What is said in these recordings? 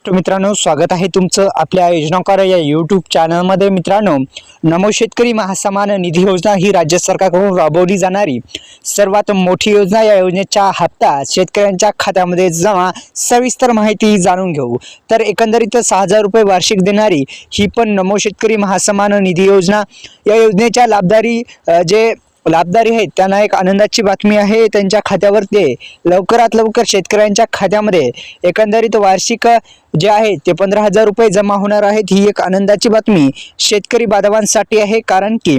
नमस्कार मित्रांनो, स्वागत आहे तुमचं आपल्या योजनाकार या यूट्यूब चॅनलमध्ये। मित्रांनो, नमो शेतकरी महासन्मान निधी योजना ही राज्य सरकारकडून राबवली जाणारी सर्वात मोठी योजना। या योजनेचा हप्ता शेतकऱ्यांच्या खात्यामध्ये जमा, सविस्तर माहिती जाणून घेऊ। तर एकंदरीत 6,000 रुपये वार्षिक देणारी ही पण नमो शेतकरी महासन्मान निधी योजना। या योजनेच्या लाभधारी आहेत त्यांना एक आनंदाची बातमी आहे। त्यांच्या खात्यावर ते लवकरात लवकर शेतकऱ्यांच्या खात्यामध्ये एकंदरीत वार्षिक जे आहे ते 15,000 रुपये जमा होणार आहेत। ही एक आनंदाची बातमी शेतकरी बांधवांसाठी आहे, कारण की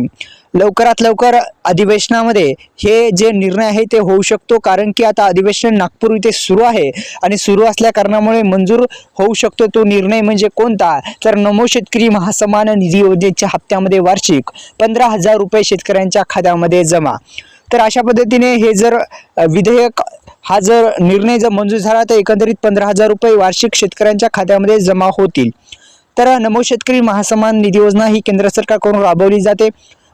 लवकरात लवकर अधिवेशनामध्ये हे जे निर्णय आहे ते होऊ शकतो। कारण की आता अधिवेशन नागपूर इथे सुरू आहे आणि सुरू असल्या कारणामुळे मंजूर होऊ शकतो तो निर्णय। म्हणजे कोणता? तर नमो शेतकरी महासन्मान निधी योजनेच्या हप्त्यामध्ये वार्षिक 15,000 रुपये शेतकऱ्यांच्या खात्यामध्ये जमा। तर अशा पद्धतीने हे जर विधेयक हा जर निर्णय जर मंजूर झाला तर एकंदरीत 15,000 रुपये वार्षिक शेतकऱ्यांच्या खात्यामध्ये जमा होतील। तर नमो शेतकरी महासन्मान निधी योजना ही केंद्र सरकारकडून राबवली जाते।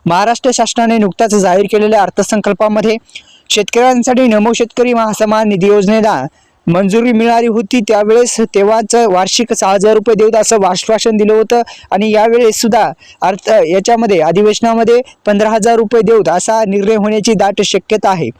महाराष्ट्र शासनाने नुकताच जाहीर केलेल्या अर्थसंकल्पामध्ये शेतकऱ्यांसाठी नमो शेतकरी महासन्मान निधी योजनेला मंजुरी मिळाली होती। त्यावेळेस तेव्हाच वार्षिक 6,000 रुपये देऊत असं आश्वासन दिलं होतं आणि यावेळेस सुद्धा याच्यामध्ये अधिवेशनामध्ये 15,000 रुपये देऊत असा निर्णय होण्याची दाट शक्यता आहे।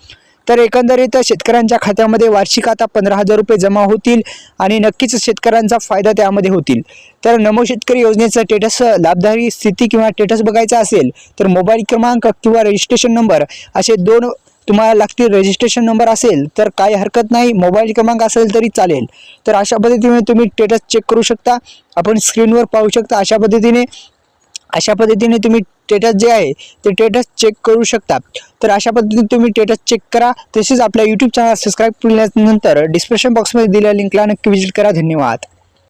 तर एकंदरीत शेतकऱ्यांच्या खात्यामध्ये वार्षिक आता 15,000 रुपये जमा होतील आणि नक्कीच शेतकऱ्यांचा फायदा त्यामध्ये होतील। तर नमो शेतकरी योजनेचं स्टेटस, लाभधारी स्थिती किंवा स्टेटस बघायचा असेल तर मोबाईल क्रमांक किंवा रजिस्ट्रेशन नंबर असे 2 तुम्हाला लागतील। रजिस्ट्रेशन नंबर असेल तर काही हरकत नाही, मोबाईल क्रमांक असेल तरी चालेल। तर अशा पद्धतीने तुम्ही स्टेटस चेक करू शकता, आपण स्क्रीनवर पाहू शकता। अशा पद्धतीने तुम्ही स्टेटस जे आहे ते स्टेटस चेक करू शकता। तर अशा पद्धतीने तुम्ही स्टेटस चेक करा। तसेच आपल्या यूट्यूब चॅनल सबस्क्राईब केल्यानंतर डिस्क्रिप्शन बॉक्समध्ये दिलेल्या लिंकला नक्की व्हिजिट करा। धन्यवाद।